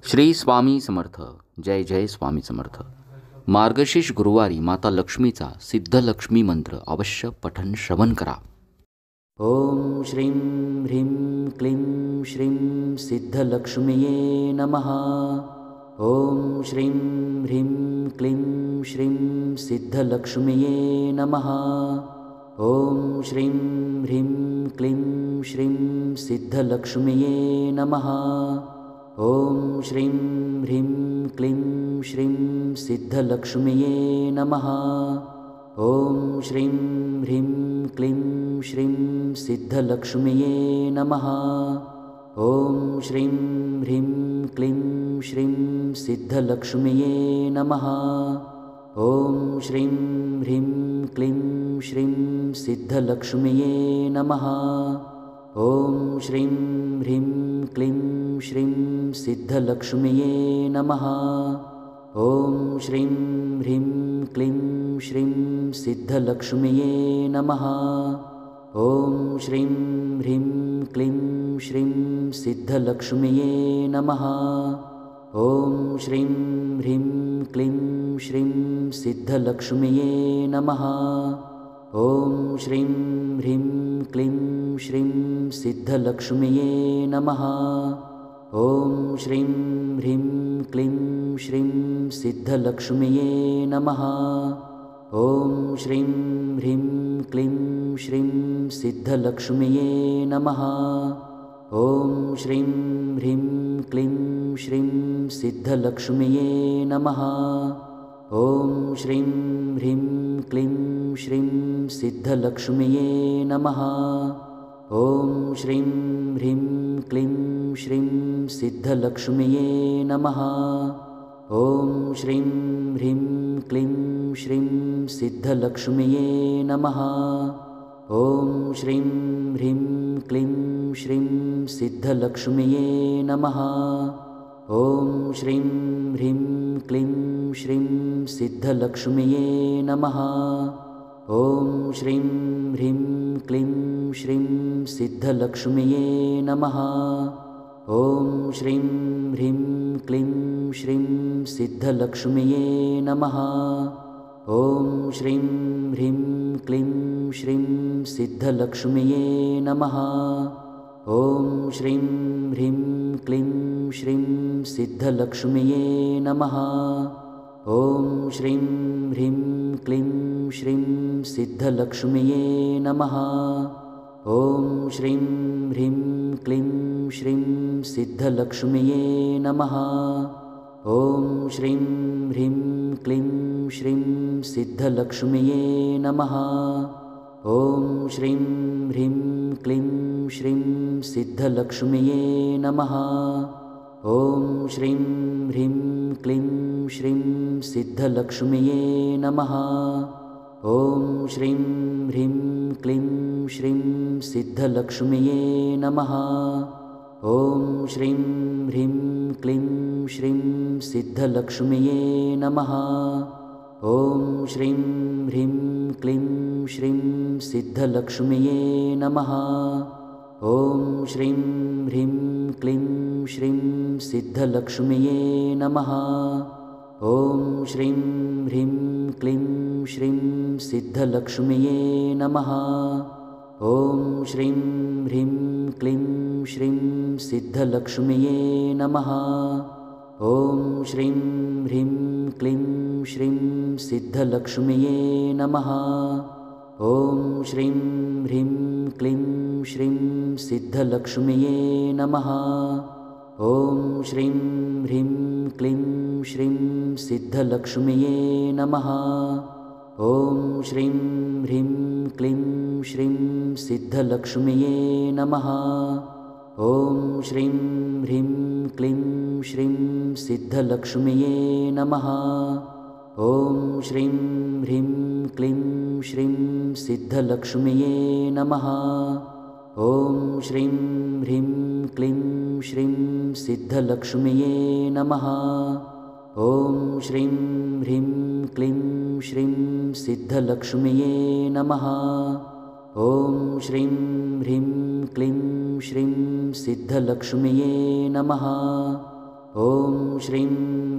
श्री स्वामी समर्थ. जय जय स्वामी समर्थ. मार्गशीर्ष गुरुवारी माता लक्ष्मीचा सिद्धलक्ष्मी मंत्र अवश्य पठन श्रवण करा. ओम श्रीं ह्रीं क्लीं श्रीं सिद्धलक्ष्मीये नमः. ओम श्रीं ह्रीं क्लीं श्रीं सिद्धलक्ष्मीये नमः. ओम श्रीं ह्रीं क्लीं श्रीं सिद्धलक्ष्मीये नमः. ओम श्रीं ह्रीं क्लीं श्रीं सिद्धलक्ष्मीये नमः. ओम श्रीं ह्रीं क्लीं श्रीं सिद्धलक्ष्मीये नमः. ओम श्रीं ह्रीं क्लीं श्रीं सिद्धलक्ष्मीये नमः. ओम श्रीं ह्रीं क्लीं श्रीं सिद्धलक्ष्मीये नमः. ओम श्रीं ह्रीं क्लीं श्रीं सिद्धलक्ष्मीये नमः. ओम श्रीं ह्रीं क्लीं श्रीं सिद्धलक्ष्मीये नमः. ओम श्रीं ह्रीं क्लीं श्रीं सिद्धलक्ष्मीये नमः. ओम श्रीं ह्रीं क्लीं श्रीं सिद्धलक्ष्मीये नमः. ओम श्रीं ह्रीं क्लीं श्रीं सिद्धलक्ष्मीये नमः. ओम श्रीं ह्रीं क्लीं श्रीं सिद्धलक्ष्मीये नमः. ओम श्रीं ह्रीं क्लीं श्रीं सिद्धलक्ष्मीये नमः. ओम श्रीं ह्रीं क्लीं श्रीं सिद्धलक्ष्मीये नमः. ओम श्रीं ह्रीं क्लीं श्रीं सिद्धलक्ष्मीये नमः. ओम श्रीं ह्रीं क्लीं श्रीं सिद्धलक्ष्मीये नमः. ओम श्रीं ह्रीं क्लीं श्रीं सिद्धलक्ष्मीये नमः. ओम श्रीं ह्रीं क्लीं श्रीं सिद्धलक्ष्मीये नमः. ओम श्रीं ह्रीं क्लीं श्रीं सिद्धलक्ष्मीये नमः. ओम श्रीं ह्रीं क्लीं श्रीं सिद्धलक्ष्मीये नमः. ओम श्रीं ह्रीं क्लीं श्रीं सिद्धलक्ष्मीये नमः. ओम श्रीं ह्रीं क्लीं श्रीं सिद्धलक्ष्मीये नमः. ओम श्रीं ह्रीं क्लीं श्रीं सिद्धलक्ष्मीये नमः. ओम श्रीं ह्रीं क्लीं श्रीं सिद्धलक्ष्मीये नमः. ओम श्रीं ह्रीं क्लीं श्रीं सिद्धलक्ष्मीये नमः. ओम श्रीं ह्रीं क्लीं श्रीं सिद्धलक्ष्मीये नमः. ओम श्रीं ह्रीं क्लीं श्रीं सिद्धलक्ष्मीये नमः. ओम श्रीं ह्रीं क्लीं श्रीं सिद्धलक्ष्मीये नमः. ओम श्रीं ह्रीं क्लीं श्रीं सिद्धलक्ष्मीये नमः. ओम श्रीं ह्रीं क्लीं श्रीं सिद्धलक्ष्मीये नमः. ओम श्रीं ह्रीं क्लीं श्रीं सिद्धलक्ष्मीये नमः. ओम श्रीं ह्रीं क्लीं श्रीं सिद्धलक्ष्मीये नमः. ओम श्रीं ह्रीं क्लीं श्रीं सिद्धलक्ष्मीये नमः. ओम श्रीं ह्रीं क्लीं श्रीं सिद्धलक्ष्मीये नमः. ओम श्रीं ह्रीं क्लीं श्रीं सिद्धलक्ष्मीये नमः. ओम श्रीं ह्रीं क्लीं श्रीं सिद्धलक्ष्मीये नमः. ओम श्रीं ह्रीं क्लीं श्रीं सिद्धलक्ष्मीये नमः. ओम श्रीं ह्रीं क्लीं श्रीं सिद्धलक्ष्मीये नमः. ओम श्रीं ह्रीं क्लीं श्रीं सिद्धलक्ष्मीये नमः. ओम श्रीं ह्रीं क्लीं श्रीं सिद्धलक्ष्मीये नमः. ओम श्रीं ह्रीं क्लीं श्रीं सिद्धलक्ष्मीये नमः. ओम श्रीं ह्रीं क्लीं श्रीं सिद्धलक्ष्मीये नमः. ओम श्रीं ह्रीं क्लीं श्रीं सिद्धलक्ष्मीये नमः. ॐ श्रीं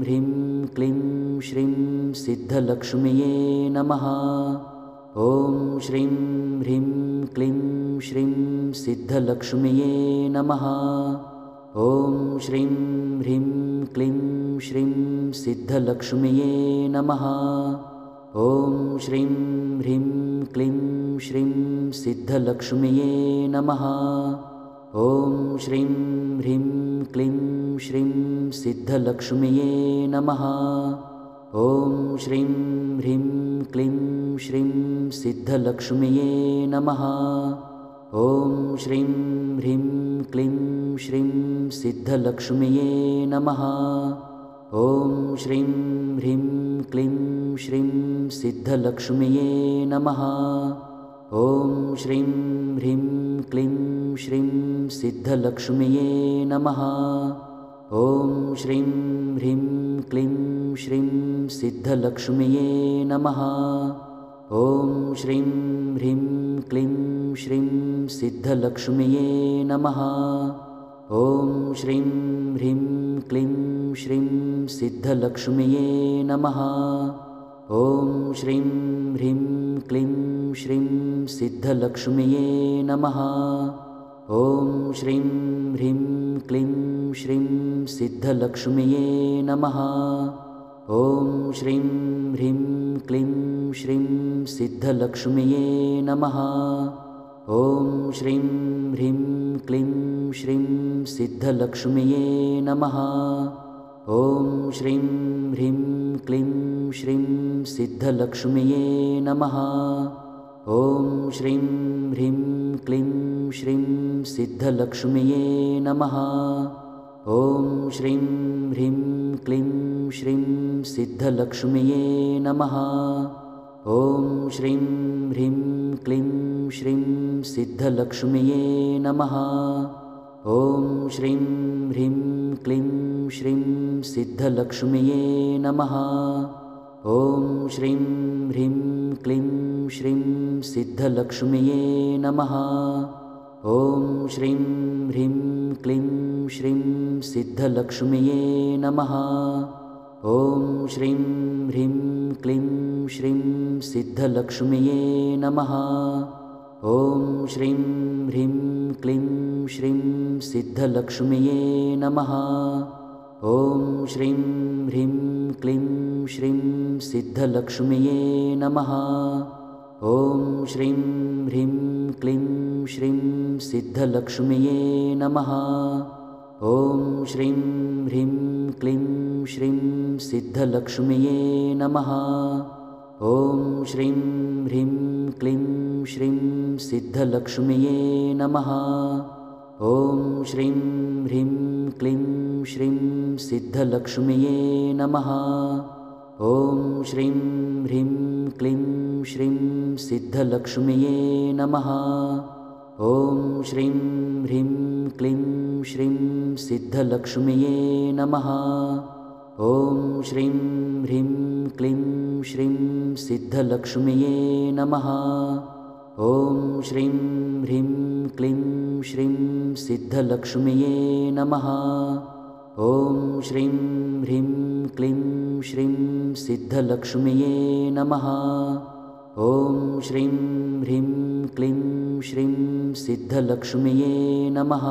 ह्रीं क्लीं श्रीं सिद्धलक्ष्म्यै नमः। ॐ श्रीं ह्रीं क्लीं श्रीं सिद्धलक्ष्म्यै नमः। ॐ श्रीं ह्रीं क्लीं श्रीं सिद्धलक्ष्म्यै नमः। ॐ श्रीं ह्रीं क्लीं श्रीं सिद्धलक्ष्म्यै नमः। ॐ श्रीं ह्रीं क्लीं श्रीं सिद्धलक्ष्म्यै नमः। ॐ श्रीं ह्रीं क्लीं श्रीं सिद्धलक्ष्म्यै नमः। ॐ श्रीं ह्रीं क्लीं श्रीं सिद्धलक्ष्म्यै नमः। ॐ श्रीं ह्रीं क्लीं श्रीं सिद्धलक्ष्म्यै नमः। ॐ श्रीं ह्रीं क्लीं श्रीं सिद्धलक्ष्म्यै नमः। ॐ श्रीं ह्रीं क्लीं श्रीं सिद्धलक्ष्म्यै नमः। ॐ श्रीं ह्रीं क्लीं श्रीं सिद्धलक्ष्म्यै नमः। ॐ श्रीं ह्रीं क्लीं श्रीं सिद्धलक्ष्म्यै नमः। ॐ श्रीं ह्रीं क्लीं श्रीं सिद्धलक्ष्म्यै नमः। ॐ श्रीं ह्रीं क्लीं श्रीं सिद्धलक्ष्म्यै नमः। ॐ श्रीं ह्रीं क्लीं श्रीं सिद्धलक्ष्म्यै नमः। ॐ श्रीं ह्रीं क्लीं श्रीं सिद्धलक्ष्म्यै नमः। ॐ श्रीं ह्रीं क्लीं श्रीं सिद्धलक्ष्म्यै नमः। ॐ श्रीं ह्रीं क्लीं श्रीं सिद्धलक्ष्म्यै नमः। ॐ श्रीं ह्रीं क्लीं श्रीं सिद्धलक्ष्म्यै नमः। ॐ श्रीं ह्रीं क्लीं श्रीं सिद्धलक्ष्म्यै नमः। ॐ श्रीं ह्रीं क्लीं श्रीं सिद्धलक्ष्म्यै नमः। ॐ श्रीं ह्रीं क्लीं श्रीं सिद्धलक्ष्म्यै नमः। ॐ श्रीं ह्रीं क्लीं श्रीं सिद्धलक्ष्म्यै नमः। ॐ श्रीं ह्रीं क्लीं श्रीं सिद्धलक्ष्म्यै नमः। ॐ श्रीं ह्रीं क्लीं श्रीं सिद्धलक्ष्म्यै नमः। ॐ श्रीं ह्रीं क्लीं श्रीं सिद्धलक्ष्म्यै नमः। ॐ श्रीं ह्रीं क्लीं श्रीं सिद्धलक्ष्म्यै नमः। ॐ श्रीं ह्रीं क्लीं श्रीं सिद्धलक्ष्म्यै नमः। ॐ श्रीं ह्रीं क्लीं श्रीं सिद्धलक्ष्म्यै नमः। ॐ श्रीं ह्रीं क्लीं श्रीं सिद्धलक्ष्म्यै नमः। ॐ श्रीं ह्रीं क्लीं श्रीं सिद्धलक्ष्म्यै नमः। ॐ श्रीं ह्रीं क्लीं श्रीं सिद्धलक्ष्म्यै नमः। ॐ श्रीं ह्रीं क्लीं श्रीं सिद्धलक्ष्म्यै नमः। ॐ श्रीं ह्रीं क्लीं श्रीं सिद्धलक्ष्म्यै नमः। ॐ श्रीं ह्रीं क्लीं श्रीं सिद्धलक्ष्म्यै नमः। ॐ श्रीं ह्रीं क्लीं श्रीं सिद्धलक्ष्म्यै नमः।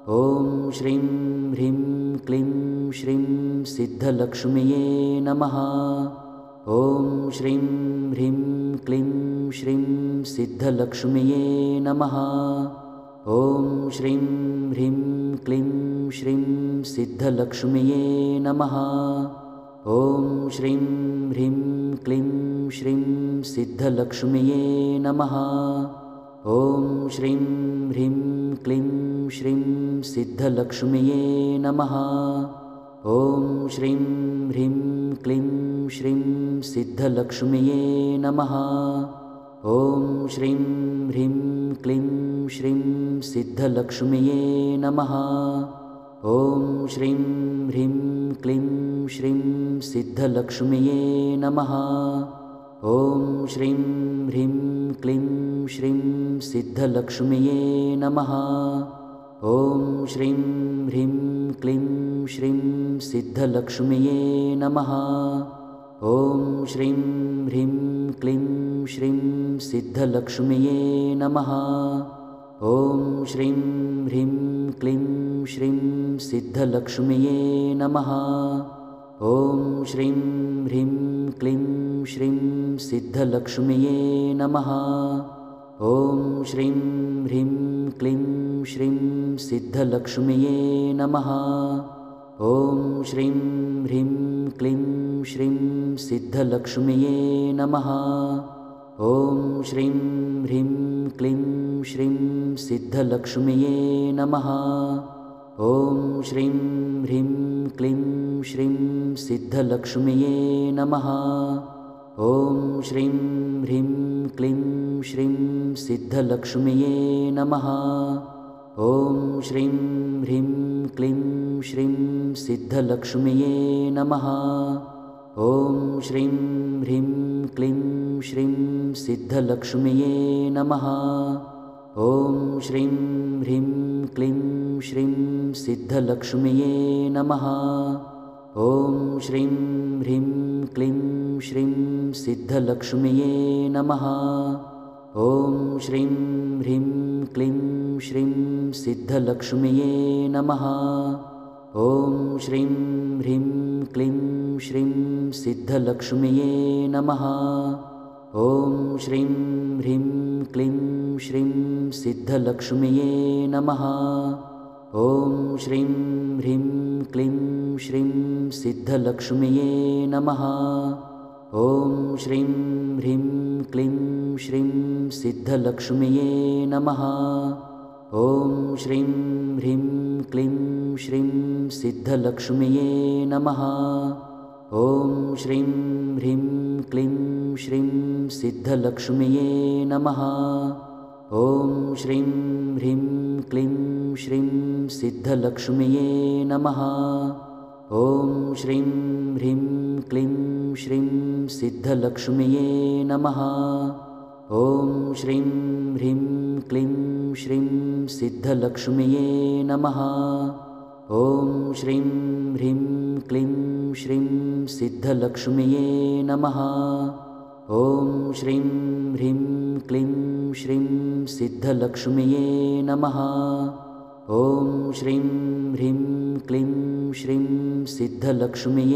ॐ श्रीं ह्रीं क्लीं श्रीं सिद्धलक्ष्म्यै नमः। ॐ श्रीं ह्रीं क्लीं श्रीं सिद्धलक्ष्म्यै नमः। ॐ श्रीं ह्रीं क्लीं श्रीं सिद्धलक्ष्म्यै नमः। ॐ श्रीं ह्रीं क्लीं श्रीं सिद्धलक्ष्म्यै नमः। ॐ श्रीं ह्रीं क्लीं श्रीं सिद्धलक्ष्म्यै नमः। ॐ श्रीं ह्रीं क्लीं श्रीं सिद्धलक्ष्म्यै नमः। ॐ श्रीं ह्रीं क्लीं श्रीं सिद्धलक्ष्म्यै नमः। ॐ श्रीं ह्रीं क्लीं श्रीं सिद्धलक्ष्म्यै नमः। ॐ श्रीं ह्रीं क्लीं श्रीं सिद्धलक्ष्म्यै नमः। ॐ श्रीं ह्रीं क्लीं श्रीं सिद्धलक्ष्म्यै नमः। ॐ श्रीं ह्रीं क्लीं श्रीं सिद्धलक्ष्म्यै नमः। ॐ श्रीं ह्रीं क्लीं श्रीं सिद्धलक्ष्म्यै नमः। ॐ श्रीं ह्रीं क्लीं श्रीं सिद्धलक्ष्म्यै नमः। ॐ श्रीं ह्रीं क्लीं श्रीं सिद्धलक्ष्म्यै नमः। ॐ श्रीं ह्रीं क्लीं श्रीं सिद्धलक्ष्म्यै नमः। ॐ श्रीं ह्रीं क्लीं श्रीं सिद्धलक्ष्म्यै नमः। ॐ श्रीं ह्रीं क्लीं श्रीं सिद्धलक्ष्म्यै नमः। ॐ श्रीं ह्रीं क्लीं श्रीं सिद्धलक्ष्म्यै नमः। ॐ श्रीं ह्रीं क्लीं श्रीं सिद्धलक्ष्म्यै नमः। ॐ श्रीं ह्रीं क्लीं श्रीं सिद्धलक्ष्म्यै नमः। ॐ श्रीं ह्रीं क्लीं श्रीं सिद्धलक्ष्म्यै नमः। ॐ श्रीं ह्रीं क्लीं श्रीं सिद्धलक्ष्म्यै नमः। ॐ श्रीं ह्रीं क्लीं श्रीं सिद्धलक्ष्म्यै नमः। ॐ श्रीं ह्रीं क्लीं श्रीं सिद्धलक्ष्म्यै नमः। ॐ श्रीं ह्रीं क्लीं श्रीं सिद्धलक्ष्म्यै नमः। ॐ श्रीं ह्रीं क्लीं श्रीं सिद्धलक्ष्म्यै नमः। ॐ श्रीं ह्रीं क्लीं श्रीं सिद्धलक्ष्म्यै नमः। ॐ श्रीं ह्रीं क्लीं श्रीं सिद्धलक्ष्म्यै नमः। ॐ श्रीं ह्रीं क्लीं श्रीं सिद्धलक्ष्म्यै नमः। ॐ श्रीं ह्रीं क्लीं श्रीं सिद्धलक्ष्म्यै नमः। ॐ श्रीं ह्रीं क्लीं श्रीं सिद्धलक्ष्म्यै नमः। ॐ श्रीं ह्रीं क्लीं श्रीं सिद्धलक्ष्म्यै नमः। ॐ श्रीं ह्रीं क्लीं श्रीं सिद्धलक्ष्म्यै नमः। ॐ श्रीं ह्रीं क्लीं श्रीं सिद्धलक्ष्म्यै नमः। ॐ श्रीं ह्रीं क्लीं श्रीं सिद्धलक्ष्म्यै